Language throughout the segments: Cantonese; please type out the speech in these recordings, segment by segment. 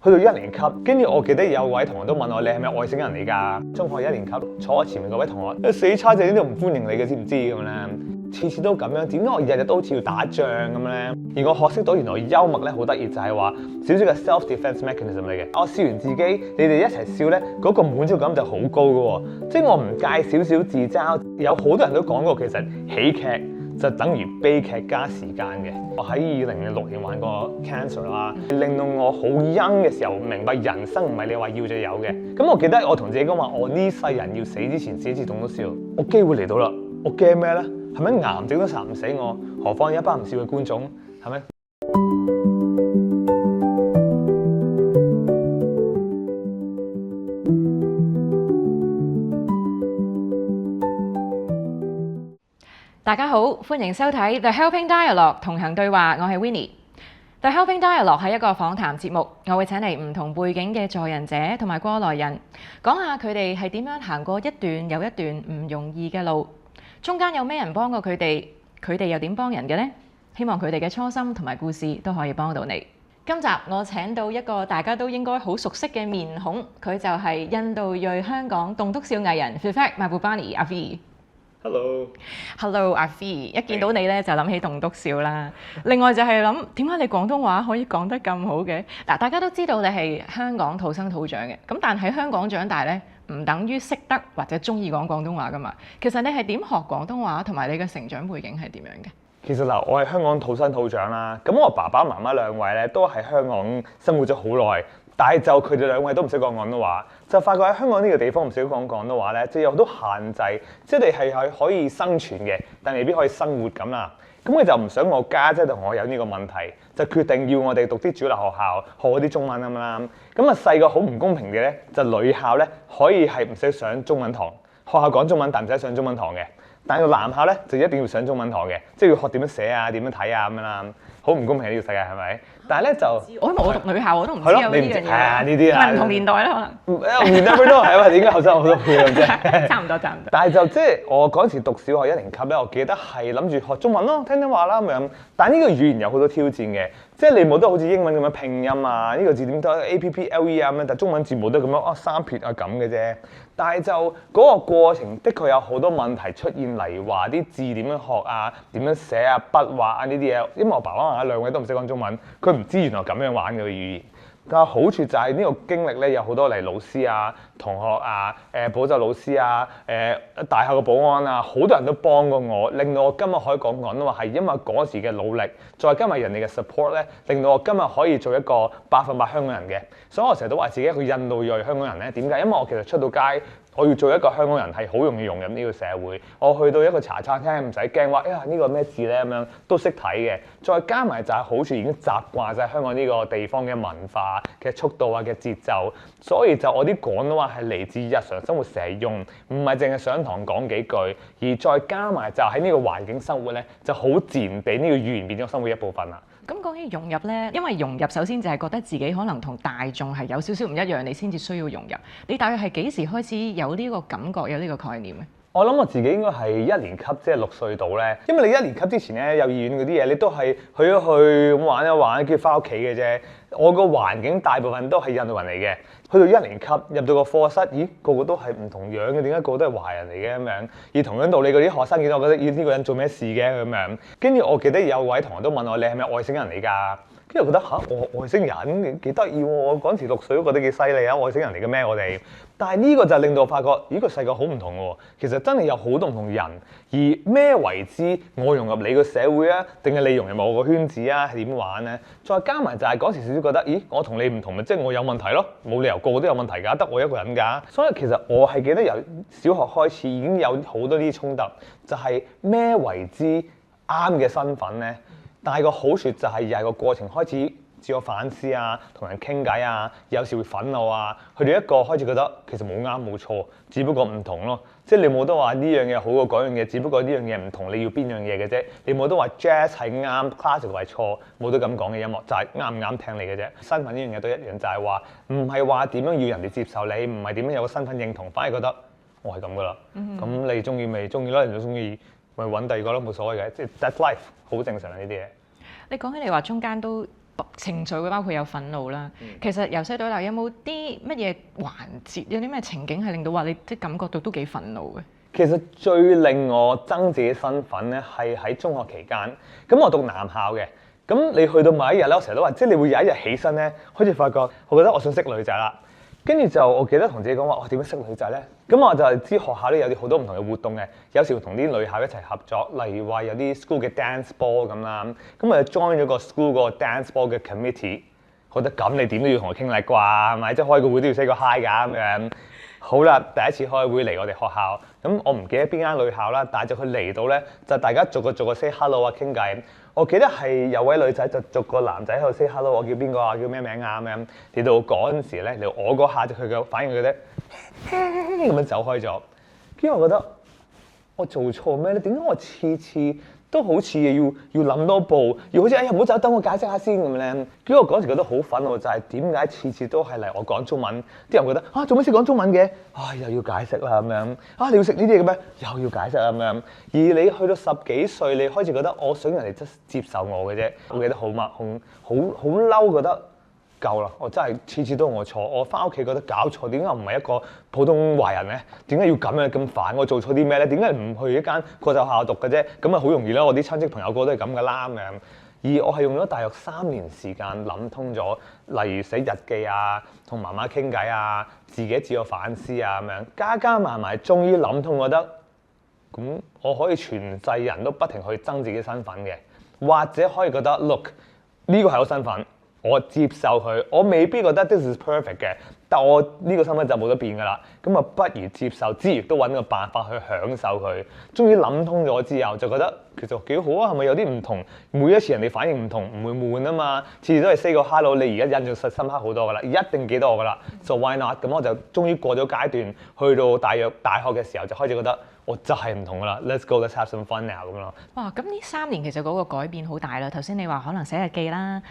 去到1年級，跟住我記得有位同學都問我：你係咪外星人嚟㗎？中學1年級坐我前面嗰位同學，死叉仔呢度唔歡迎你嘅，知唔知咁咧？次次都咁樣，點解我日日都好似要打仗咁咧？而我學識到原來幽默咧好得意，就係話少少嘅 self-defense mechanism 嚟嘅。我笑完自己，你哋一齊笑咧，嗰個滿足感就好高㗎喎。即係我唔介少少自嘲，有好多人都講過，其實喜劇就等於悲劇加時間嘅。我喺2006年患過 cancer 啦，令到我好 young 嘅時候明白人生唔係你話要就有嘅。咁我記得我同自己講話，我呢世人要死之前試一次棟篤笑，我機會嚟到啦，我驚咩咧？係咪癌症都殺唔死我？何況一班唔笑嘅觀眾，係咪？大家好，歡迎收睇 The Helping Dialogue 同行對話，我係 Winnie。The Helping Dialogue 係一個訪談節目，我會請嚟唔同背景嘅助人者同埋過來人，講下佢哋係點樣行過一段又一段唔容易嘅路，中間有咩人幫過佢哋，佢哋又點幫人嘅呢？希望佢哋嘅初心同埋故事都可以幫到你。今集我請到一個大家都應該好熟悉嘅面孔，佢就係印度裔香港棟篤笑藝人 Vivek Mahbubani 阿 V。Hello，阿 V， 一見到你咧就諗起棟篤笑啦。另外就係諗點解你廣東話可以講得咁好嘅？嗱，大家都知道你係香港土生土長嘅，咁但喺香港長大咧，唔等於識得或者中意講廣東話噶嘛。其實你係點學廣東話，同埋你嘅成長背景係點樣嘅？其實嗱，我係香港土生土長啦。咁我爸爸媽媽兩位咧都喺香港生活咗好耐，但係就佢哋兩位都唔識講廣東話，就發覺喺香港呢個地方唔識講廣東話咧，即係有好多限制，即係你係可以生存嘅，但未必可以生活咁啦。咁佢就唔想我家姐同我有呢個問題，就決定要我哋讀啲主流學校，學嗰啲中文咁啦。咁啊細個好唔公平嘅咧，就女校咧可以係唔使上中文堂，學校講中文但唔使上中文堂嘅。但係個男校咧就一定要上中文堂嘅，即係要學點樣寫啊、點樣睇啊咁樣啦，好唔公平呢個世界係咪？但係咧就因為我讀女校，我都唔知有呢樣嘢。係啊，呢啲啊，唔同年代啦，可能。never know 係啊，點解後生好多配咁啫？差唔多。但係就即係我嗰陣時讀小學1年級咧，我記得係諗住學中文咯，聽話啦咁樣。但係呢個語言有好多挑戰嘅，即係你冇得好似英文咁樣拼音啊，呢個字點得 A P P L E 啊咁樣，但係中文字冇得咁樣三撇啊咁嘅啫。但係就嗰個過程的確有好多問題出現，例如話啲字點樣學啊，點樣寫啊，筆畫啊呢啲嘢。因為我爸爸媽媽兩位都唔識講中文，佢唔知原來咁樣玩嘅語言。但係好處就係呢個經歷咧，有好多嚟老師啊、同學啊、補習老師啊、大學嘅保安啊，好多人都幫過我，令到我今日可以講廣東話，係因為嗰時嘅努力，再加埋人哋嘅 support 咧，令到我今日可以做一個100%香港人嘅。所以我成日都話自己一個印度裔香港人咧，點解？因為我其實出到街，我要做一個香港人係好容易融入呢個社會。我去到一個茶餐廳唔使驚話，呢個咩字咧咁樣都識睇嘅。再加埋就係好處已經習慣晒香港呢個地方嘅文化嘅速度啊嘅節奏，所以就我啲廣東話係嚟自日常生活成日用，唔係淨係上堂講幾句，而再加埋就喺呢個環境生活咧，就好自然俾呢個語言變咗生活一部分啦。咁講起融入咧，因為融入首先就係覺得自己可能同大眾係有少少唔一樣，你先至需要融入。你大約係幾時開始有呢個感覺，有呢個概念咧？我諗我自己應該係1年級，即係6歲到咧。因為你1年級之前咧，幼兒園嗰啲嘢，你都係去一去咁玩一玩，跟住翻屋企嘅啫。我個環境大部分都係印度人嚟嘅。去到1年級入到個課室，咦，個個都係唔同樣嘅，點解個個都係華人嚟嘅咁樣？而同樣道理，嗰啲學生見到我覺得，咦，呢個人做咩事嘅咁樣？跟住我記得有位同學都問我：你係咪外星人嚟㗎？跟住覺得我外星人幾得意喎！我嗰陣時6歲都覺得幾犀利啊！外星人嚟嘅咩我哋？但係呢個就令到我發覺，咦，個世界好唔同喎！其實真係有好多唔同人，而咩為之我融入你個社會啊？定係你融入我個圈子啊？係點玩咧？再加埋就係嗰時少少覺得，咦，我同你唔同咪即係我有問題咯？冇理由個個都有問題㗎，得我一個人㗎。所以其實我係記得由小學開始已經有好多啲衝突，就係咩為之啱嘅身份咧？但係個好處就係又係個過程開始自我反思啊，同人傾偈啊，有時會憤怒啊，去到一個開始覺得其實冇啱冇錯，只不過唔同咯。即係你冇得話呢樣嘢好過嗰樣嘢，只不過呢樣嘢唔同，你要邊樣嘢嘅啫。你冇得話 jazz 係啱，classical 係錯，冇得咁講嘅音樂就係啱唔啱聽你嘅啫。身份呢樣嘢都一樣，就係話唔係話點樣要人哋接受你，唔係點樣有個身份認同，反而覺得我係咁噶啦。咁你中意咪中意咯，人哋中意咪揾第二個咯，冇所謂嘅。即係 that's life， 好正常啊呢啲嘢。你講起你話中間都情緒會包括有憤怒啦。其實由細到大有冇啲乜嘢環節，有啲咩情景係令到話你即係感覺到都幾憤怒嘅？其實最令我憎自己身份咧，係喺中學期間。咁我讀男校嘅，咁你去到某一日咧，我成日都話，即係你會有一日起身咧，開始發覺，我覺得我想識女仔啦。跟住就我記得同自己講話，我點樣識女仔咧？咁我就係知學校咧有啲好多唔同嘅活動嘅，有時會同啲女校一齊合作，例如話有啲 school 嘅 dance ball 咁啦。咁我就 join 咗個 school 個 dance ball 嘅 committee。覺得咁你點都要同我傾偈啩，係咪？即係開個會都要 say 個 hi 㗎咁樣。好啦，第一次開會嚟我哋學校，咁我唔記得邊間女校啦，但係就佢嚟到咧，就大家逐個 say hello 啊傾偈。我記得係有位女仔就逐個男仔喺度 say hello，我叫邊個啊？叫咩名啊？咁樣嚟到嗰陣時咧，嚟我嗰下就佢嘅反應佢咧咁樣走開咗。跟住我覺得我做錯咩咧？點解我次次都好似要諗多步，要好似哎呀唔好走，等我解釋下先咁咧。跟住我嗰時覺得好憤怒，就係點解次次都係嚟我講中文，啲人覺得啊做咩識講中文嘅？啊又要解釋啦咁樣，啊你要食呢啲嘢嘅咩？又要解釋啦咁樣。而你去到10幾歲，你開始覺得我想人哋即接受我嘅啫。我記得好嬲，覺得夠啦！我真係次次都係我錯，我翻屋企覺得搞錯，點解唔係一個普通華人咧？點解要咁樣咁煩？我做錯啲咩咧？點解唔去一間國際學校讀嘅啫？咁啊好容易啦！我啲親戚朋友個都係咁噶啦咁樣。而我係用咗大約3年時間諗通咗，例如寫日記啊，同媽媽傾偈啊，自己自我反思啊咁樣，加埋埋，終於諗通，覺得咁我可以全世人都不停去憎自己身份嘅，或者可以覺得 look 呢個係我身份。我接受佢，我未必覺得 this is perfect 嘅，但我呢個身份就冇得變㗎啦。咁啊，不如接受之餘都揾個辦法去享受佢。終於諗通咗之後，就覺得其實幾好啊。係咪有啲唔同？每一次人哋反應唔同，唔會悶啊嘛。次次都係 say 個 hello，你而家印象深刻好多㗎啦，一定記得我㗎啦。So why not？咁我就終於過咗階段，去到大約大學嘅時候就開始覺得。我就係唔同㗎啦 ，Let's go，let's have some fun now 咁咯。哇！咁呢3年其實嗰個改變好大啦。頭先你話可能寫日記啦，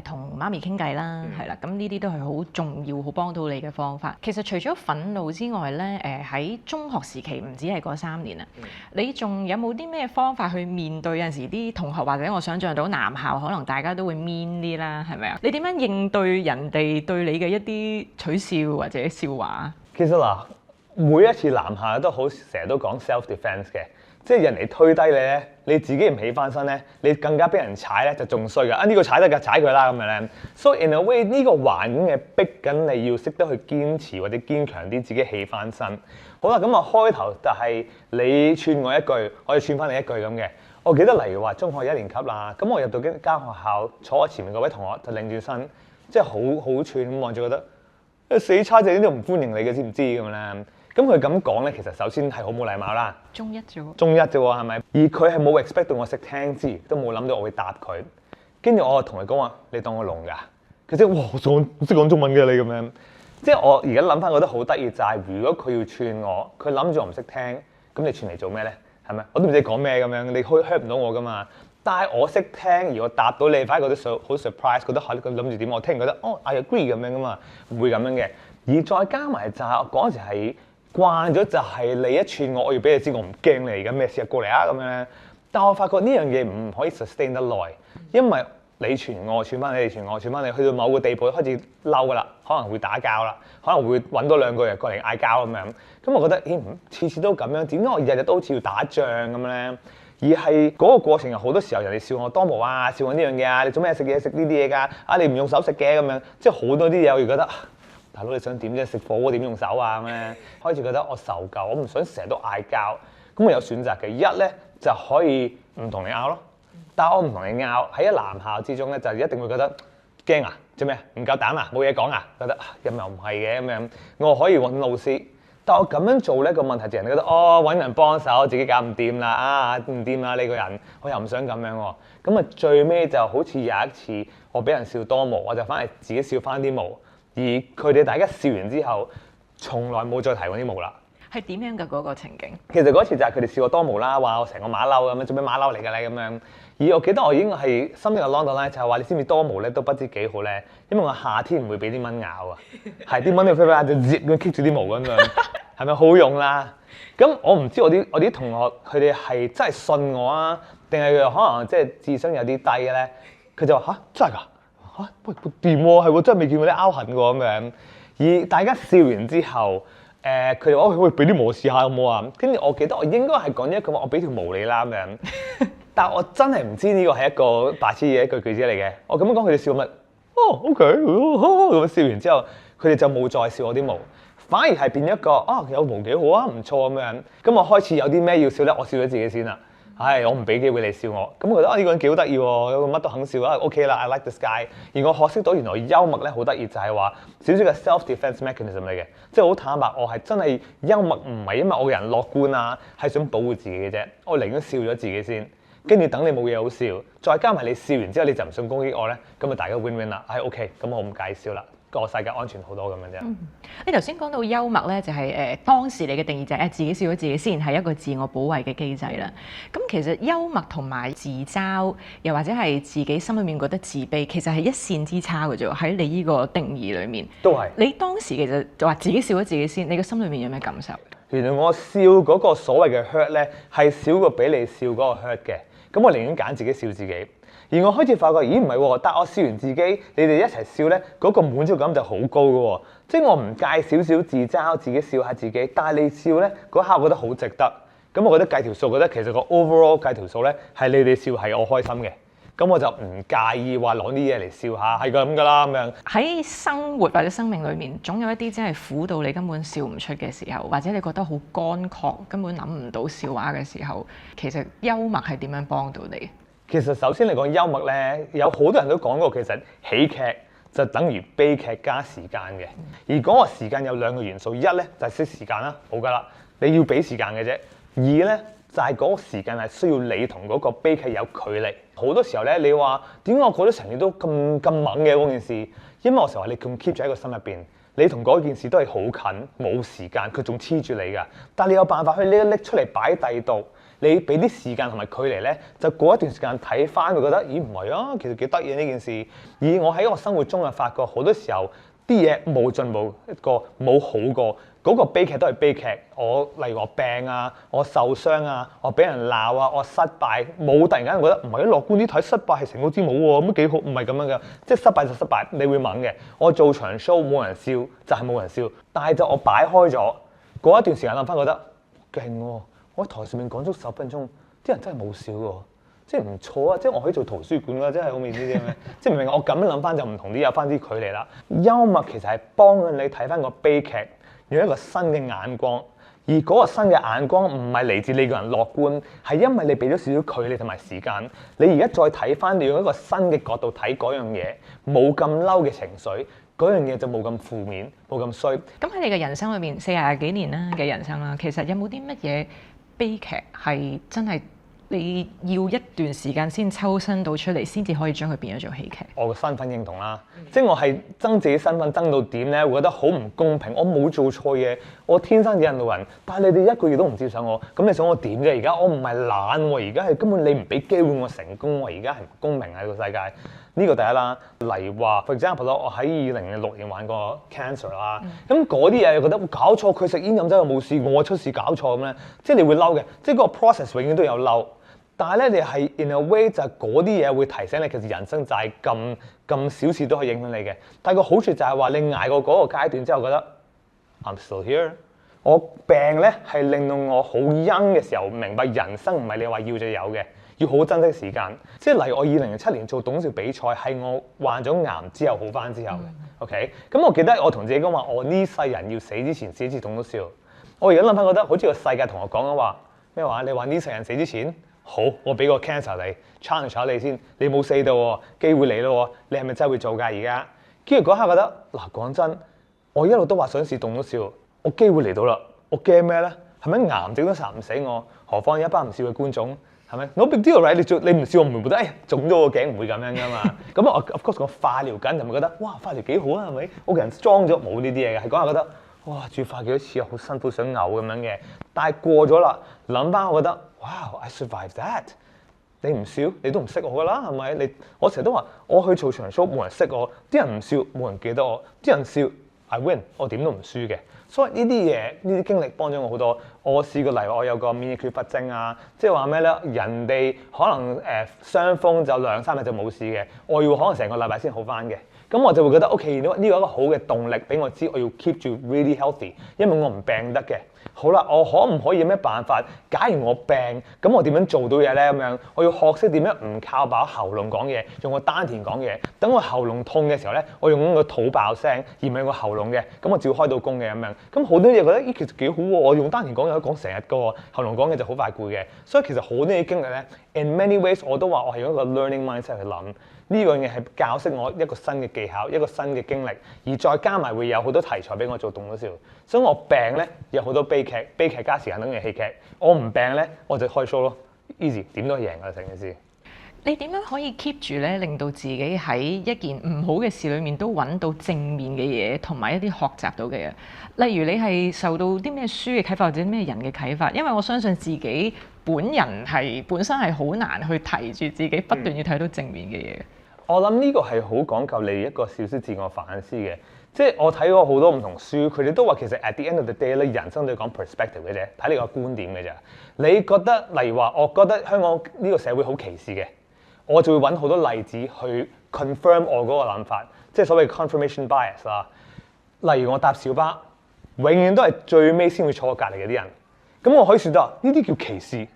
同媽咪傾偈啦，係啦，咁呢啲都係好重要、好幫到你嘅方法。其實除咗憤怒之外咧，喺中學時期唔止係嗰3年啊，你仲有冇啲咩方法去面對有陣時啲同學或者我想象到男校可能大家都會 mean 啲啦，係咪啊？你點樣應對人哋對你嘅一啲取笑或者笑話？其實嗱。每一次男校都好，成日都講 self-defense 嘅，即係人哋推低你咧，你自己唔起翻身咧，你更加俾人踩咧就仲衰㗎。啊呢個踩得㗎，踩佢啦咁樣咧。So in a way 呢個環境係逼緊你要識得去堅持或者堅強啲，自己起翻身。好啦，咁啊開頭就係你串我一句，我就串翻你一句咁嘅。我記得例如話中學1年級啦，咁我入到間學校，坐我前面嗰位同學就擰轉身，即係好串咁望住，覺得死叉仔呢度唔歡迎你嘅，知唔知咁咧？咁佢咁講咧，其實首先係好冇禮貌啦。中一啫喎，係咪？而佢係冇 expect 到我識聽之餘，都冇諗到我會答佢。跟住我就同佢講話：你當我聾㗎？佢即係哇，我識講中文嘅你咁樣。即係我而家諗翻覺得好得意，就係如果佢要串我，佢諗住我唔識聽，咁你串嚟做咩咧？係咪？我都唔知你講咩咁樣，你 hurt 唔到我㗎嘛。但係我識聽，而我答到你，反而覺得好 surprise，覺得嚇佢諗住點？我聽完覺得哦 I agree 咁樣㗎嘛，唔會咁樣嘅。而再加埋就係嗰陣時係。慣咗就係你一串我要俾你知我唔驚你而家咩事啊，過嚟啊咁樣。但我發覺呢樣嘢唔可以 sustain 得耐，因為你串我串翻你，你串我串翻你，去到某個地步開始嬲㗎啦，可能會打交啦，可能會揾多2個人過嚟嗌交咁樣。咁我覺得次次都咁樣，點解我日日都好似要打仗咁咧？而係嗰個過程有好多時候人哋笑我多毛啊，笑我呢樣嘢啊，你做咩食嘢食呢啲嘢㗎？啊你唔用手食嘅咁樣，即係好多啲嘢我而覺得。大佬你想點啫？食火鍋點用手啊咁咧？開始覺得我受夠，我唔想成日都嗌交。咁我有選擇嘅，一咧就可以唔同你拗咯。但係我唔同你拗喺一男校之中咧，就一定會覺得驚啊！做咩？唔夠膽啊？冇嘢講啊？覺得又唔係嘅咁樣。我可以揾老師，但我咁樣做咧個問題就係人哋覺得哦揾人幫手，自己搞唔掂啦啊唔掂啦你個人，我又唔想咁樣喎。咁啊最尾就好似有一次我俾人笑多毛，我就翻嚟自己笑翻啲毛。而佢哋大家笑完之後，從來冇再提過啲毛啦。係點樣嘅嗰個情景？其實嗰次就係佢哋笑我多毛啦，話我成個馬騮咁樣，做咩馬騮嚟㗎咧咁樣。而我記得我已經係心裏個 long 到咧，就係話你知唔知多毛咧都不知幾好咧，因為我夏天唔會俾啲蚊咬啊，係啲蚊你飛飛下就接咁棘住啲毛咁樣，係咪好用啦？咁我唔知我啲同學佢哋係真係信我啊，定係可能即係智商有啲低嘅咧？佢就話吓，真係㗎？喂掂喎，係喎，真係未見過你拗痕喎咁樣。而大家笑完之後，佢哋話喂，俾啲毛試下好唔好啊？跟住我記得我應該係講咗一句話，我俾條毛你啦咁樣。但我真係唔知呢個係一個白痴嘅一句句子嚟嘅。我咁樣講佢哋笑乜？OK，咁笑完之後，佢哋就冇再笑我啲毛，反而係變咗一個有毛幾好啊，唔錯咁樣。咁我開始有啲咩要笑咧，我笑咗自己先啦。我唔俾機會你笑我，咁我覺得呢個人幾好得意喎，有個乜都肯笑OK 啦 ，I like this guy。而我學識到原來幽默咧好得意，就係話少少嘅 self-defense mechanism 嚟嘅，即係好坦白，我係真係幽默唔係因為我個人樂觀啊，係想保護自己嘅啫。我寧願笑咗自己先，跟住等你冇嘢好笑，再加埋你笑完之後你就唔想攻擊我咧，咁啊大家 win-win 啦。OK，咁我唔介笑啦。個世界安全好多咁樣啫。你頭先講到幽默咧，就係當時你嘅定義就係自己笑咗自己先，係一個自我保衞嘅機制啦。咁其實幽默同埋自嘲，又或者係自己心裏面覺得自卑，其實係一線之差嘅啫。喺你呢個定義裏面，都係。你當時其實就話自己笑咗自己先，你嘅心裏面有咩感受？原來我笑嗰個所謂嘅 hurt 咧，係少過俾你笑嗰個 hurt 嘅。咁我寧願揀自己笑自己。而我開始發覺，咦唔係喎，但我笑完自己，你哋一齊笑咧，嗰個滿足感就好高嘅喎。即係我唔介少少自嘲，自己笑下自己，但係你笑咧嗰刻，我覺得好值得。咁我覺得計條數，覺得其實個 overall 計條數咧係你哋笑係我開心嘅。咁我就唔介意話攞啲嘢嚟笑下，係咁噶啦咁樣。喺生活或者生命裏面，總有一啲真係苦到你根本笑唔出嘅時候，或者你覺得好乾涸，根本諗唔到笑話嘅時候，其實幽默係點樣幫到你？其實首先嚟講幽默咧，有好多人都講過，其實喜劇就等於悲劇加時間嘅。而嗰個時間有兩個元素，一咧就係識時間啦，冇噶啦，你要俾時間嘅啫。二咧就係嗰個時間係需要你同嗰個悲劇有距離。好多時候咧，你話點解我過咗成年都咁猛嘅嗰件事？因為我成日話你咁 keep 住喺個心入邊，你同嗰件事都係好近，冇時間，佢仲黐住你㗎。但係你有辦法去拎出嚟擺第度。你俾啲時間同埋距離咧，就過一段時間睇翻，會覺得咦唔係啊，其實幾得意呢件事。而我喺我生活中啊，發覺好多時候啲嘢冇進步過，冇好過，嗰個悲劇都係悲劇。例如我病啊，我受傷啊，我俾人鬧啊，我失敗，冇突然間覺得唔係樂觀啲睇，失敗係成功之母喎，咁幾好，唔係咁樣嘅，即係失敗就失敗，你會猛嘅。我做場 show 冇人笑就係冇人笑，但係就我擺開咗，過一段時間諗翻覺得勁喎。我喺台上面講足10分鐘，啲人真係冇笑喎，即係唔錯啊！即係我可以做圖書館㗎，真係好面啲啲咩？即係明明我咁樣諗翻就唔同啲，有翻啲距離啦。幽默其實係幫緊你睇翻個悲劇，用一個新嘅眼光。而嗰個新嘅眼光唔係嚟自你個人樂觀，係因為你俾咗少少距離同埋時間。你而家再睇翻，你用一個新嘅角度睇嗰樣嘢，冇咁嬲嘅情緒，嗰樣嘢就冇咁負面，冇咁衰。咁喺你嘅人生裏面，40幾年啦嘅人生啦，其實有冇啲乜嘢悲劇係真係你要一段時間先抽身到出嚟，先至可以將佢變咗做喜劇？我個身份認同啦，即係我係憎自己身份憎到點咧，會覺得好唔公平。我冇做錯嘢，我天生引路人，但係你哋一個月都唔接受我，咁你想我點啫？而家我唔係懶喎，而家係根本你唔俾機會我成功喎，而家係唔公平喺個世界。呢個第一啦，例如話 for example 我喺2006年患過 cancer 啦，咁嗰啲嘢又覺得搞錯，佢食煙飲酒又冇事，我出事搞錯咁咧，即係你會嬲嘅，即係嗰個 process 永遠都有嬲。但係咧，你係 in a way 就係嗰啲嘢會提醒你，其實人生就係咁小事都可以影響你嘅。但係個好處就係話你捱過嗰個階段之後，覺得 I'm still here。我病咧係令到我好 young 嘅時候明白人生唔係你話要就有嘅。要好珍惜時間，即係例如我2007年做董事比賽，係我患咗癌之後好翻之後嘅。OK，咁我記得我同自己講話，我呢世人要死之前死一次董都笑。我而家諗翻覺得好似個世界同我講緊話咩話？你話呢世人死之前，好，我俾個 cancer 你 challenge 下你先，你冇死到喎，機會嚟咯喎，你係咪真係會做㗎而家？跟住嗰刻覺得嗱，講真，我一路都話想試董都笑，我機會嚟到啦，我驚咩咧？係咪癌症都殺唔死我？何況一班唔笑嘅觀眾？係咪？No big deal right？你唔笑我唔會覺得，腫咗個頸唔會咁樣噶嘛。咁我 of course 我化療緊，就咪覺得哇化療幾好啊？係咪？我個人 strong 咗，冇呢啲嘢嘅，係嗰下覺得哇住化幾多次啊，好辛苦想嘔咁樣嘅。但係過咗啦，諗翻我覺得哇 I survived that。你唔笑，你都唔識我噶啦，係咪？我成日都話我去做場 show 冇人識我，啲人唔笑冇人記得我，啲人笑 I win， 我點都唔輸嘅。所以呢啲嘢，呢啲經歷幫咗我好多。我試過例如我有個免疫缺乏症啊，即係話咩咧？人哋可能傷風就2-3日就冇事嘅，我要可能成個禮拜先好翻嘅。咁我就會覺得 OK，呢個一個好嘅動力俾我知我要 keep 住 really healthy， 因為我唔病得嘅。好啦，我可唔可以有咩辦法？假如我病，咁我點樣做到嘢咧？咁樣我要學識點樣唔靠把喉嚨講嘢，用個丹田講嘢。等我喉嚨痛嘅時候咧，我用個肚爆聲，而唔係個喉嚨嘅。咁我照開到工嘅咁樣。咁好多嘢覺得咦，其實幾好喎！我用丹田講嘢可以講成日個喎，喉嚨講嘢就好快攰嘅。所以其實好多嘢經歷咧 ，in many ways 我都話我係用一個 learning mindset 去諗。呢樣嘢係教識我一個新嘅技巧，一個新嘅經歷，而再加埋會有好多題材俾我做動咗笑。所以我病咧有好多悲劇，悲劇加時間等於戲劇。我唔病咧，我就開 show 咯 ，easy 點都贏㗎成件事。你點樣可以 keep 住咧，令到自己喺一件唔好嘅事裏面都揾到正面嘅嘢，同埋一啲學習到嘅嘢？例如你係受到啲咩書嘅啟發，或者咩人嘅啟發？因為我相信自己本身係好難去提住自己不斷要睇到正面嘅嘢。我諗呢個係好講究你一個少少自我反思嘅，即係我睇過好多唔同書，佢哋都話其實 at the end of the day 咧，人生都係講 perspective 嘅啫，睇你個觀點嘅啫。你覺得例如話，我覺得香港呢個社會好歧視嘅，我就會揾好多例子去 confirm 我嗰個諗法，即係所謂 confirmation bias 啦。例如我搭小巴，永遠都係最尾先會坐我隔離嘅啲人，咁我可以選擇呢啲叫歧視，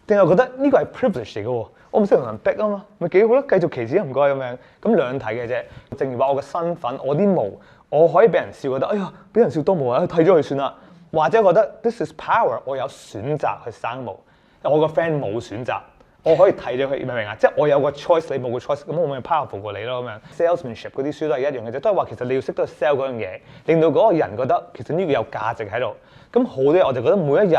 定係覺得呢個係 privilege 嚟嘅喎？我唔識同人逼啊嘛，咪幾好咯，繼續歧視唔該咁樣，咁兩睇嘅啫。正如話我嘅身份，我啲毛，我可以俾人笑，覺得哎呀，俾人笑多毛啊，剃咗佢算啦。或者覺得 this is power， 我有選擇去生毛，我個 friend 冇選擇，我可以剃咗佢，明唔明啊？即係我有個 choice， 你冇個 choice， 咁我咪 powerful 過你咯咁樣。Salesmanship 嗰啲書都係一樣嘅啫，都係話其實你要識得 sell 嗰樣嘢，令到嗰個人覺得其實呢個有價值喺度。咁好多嘢我就覺得每一日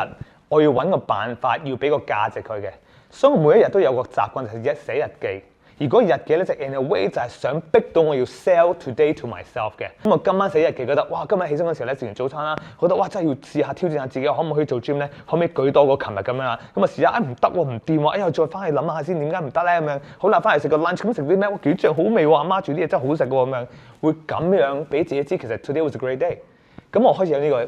我要揾個辦法，要俾個價值佢嘅。所以我每一日都有個習慣，就係寫日記。而嗰日記咧就 in a way 就係想逼到我要 sell today to myself 嘅。咁我今晚寫日記，覺得哇，今日起身嗰時候咧食完早餐啦，覺得哇真係要試下挑戰下自己，可唔可以做 gym 咧？可唔可以舉多過琴日咁樣啦？咁啊試下，唔得喎，唔掂喎，哎呀再翻去諗下先，點解唔得咧？咁樣好啦，翻嚟食個 lunch，咁食啲咩？哇幾正好味喎！阿媽煮啲嘢真係好食喎咁樣，會咁樣俾自己知，其實 today was a great day。咁我開始有呢個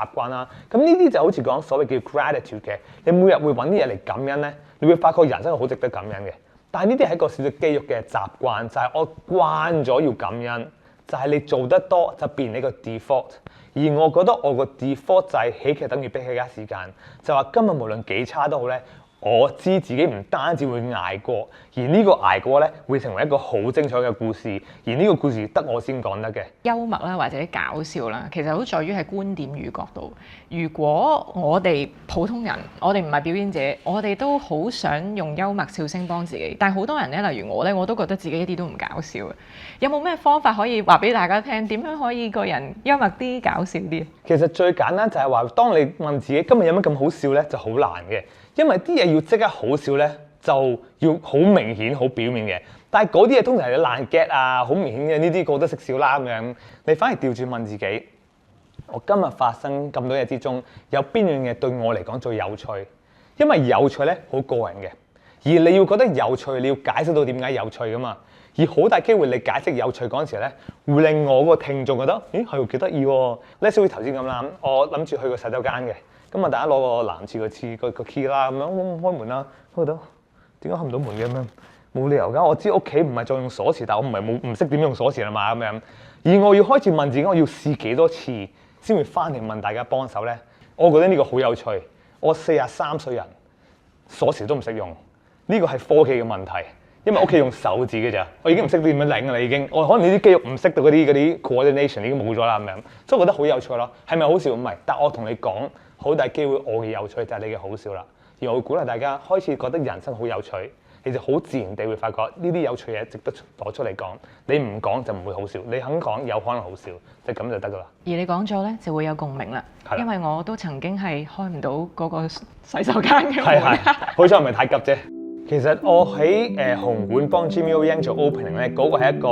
習慣啦。咁呢啲就好似講所謂叫 gratitude 嘅，你每日會揾啲嘢嚟感恩咧，你會發覺人生係好值得感恩嘅。但係呢啲係一個少少肌肉嘅習慣，就係我慣咗要感恩，就係你做得多就變你個 default。而我覺得我個 default 就係喜劇等於悲劇加時間，就話今日無論幾差都好咧，我知自己唔單止會捱過，而呢個捱過咧會成為一個好精彩嘅故事，而呢個故事得我先講得嘅。幽默啦，或者搞笑啦，其實好在於係觀點與角度。如果我哋普通人，我哋唔係表演者，我哋都好想用幽默笑聲幫自己。但係好多人咧，例如我咧，我都覺得自己一啲都唔搞笑嘅。有冇咩方法可以話俾大家聽？點樣可以個人幽默啲、搞笑啲？其實最簡單就係話，當你問自己今日有乜咁好笑咧，就好難嘅。因為啲嘢要即刻好笑咧，就要好明顯、好表面嘅。但係嗰啲嘢通常係爛 get 啊，好明顯嘅呢啲個都識笑啦咁樣。你反而調轉問自己，我今日發生咁多嘢之中，有邊樣嘢對我嚟講最有趣？因為有趣咧好個人嘅，而你要覺得有趣，你要解釋到點解有趣噶嘛。而好大機會你解釋有趣嗰陣時咧，會令我個聽眾覺得，咦係喎幾得意喎。例如頭先咁啦，我諗住去個洗手間嘅。咁啊！大家攞個男廁個 key 啦，咁樣開門啦，開到點解開唔到門嘅咁樣？冇理由㗎！我知屋企唔係再用鎖匙，但我唔識點用鎖匙啦嘛咁樣。而我要開始問自己，我要試幾多次先會翻嚟問大家幫手咧？我覺得呢個好有趣。我43歲人，鎖匙都唔識用，呢個係科技嘅問題。因為屋企用手指嘅咋，我已經唔識點樣擰啦已經。我可能呢啲肌肉唔識到嗰啲 coordination 已經冇咗啦咁樣，所以我覺得好有趣咯。係咪好笑？唔係，但我同你講，好大機會我嘅有趣就係你嘅好笑啦。而我會鼓勵大家開始覺得人生好有趣，你就好自然地會發覺呢啲有趣嘢值得攞出嚟講。你唔講就唔會好笑，你肯講有可能好笑，就咁就得噶啦。而你講咗咧就會有共鳴啦，因為我都曾經係開唔到嗰個洗手間嘅門。係，好彩唔係太急啫。其實我喺紅館幫 Jimmy O Yang 做 opening 咧，嗰個係一個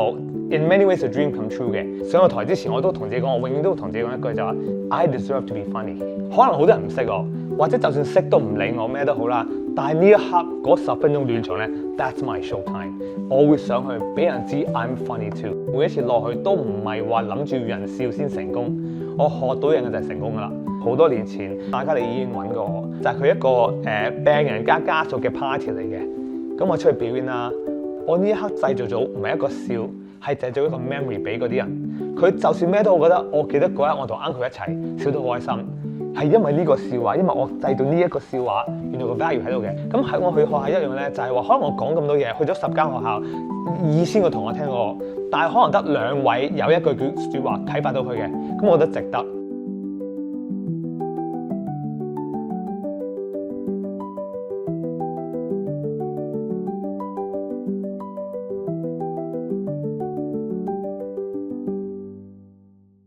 in many ways a dream come true 嘅。上個台之前我都同自己講，我永遠都同自己講一句就話 I deserve to be funny。可能好多人唔識我，或者就算識都唔理我咩都好啦。但係呢一刻嗰10分鐘暖場咧 ，that's my show time。我會上去俾人知 I'm funny too。每一次落去都唔係話諗住人笑先成功，我學到嘢嘅就係成功㗎啦。好多年前，大家你已經揾過我，就係佢一個病人加家屬嘅 party 嚟嘅。咁我出去表演啦，我呢一刻製造咗唔係一個笑，係製造一個 memory 俾嗰啲人。佢就算咩都，我覺得我記得嗰日我同 uncle 一齊笑到好開心，係因為呢個笑話，因為我製造呢一個笑話，原來個 value 喺度嘅。咁喺我去學校一樣咧，就係話可能我講咁多嘢，去咗10間學校，2000個同學聽過，但係可能得2位有一句説話啟發到佢嘅，咁我覺得值得。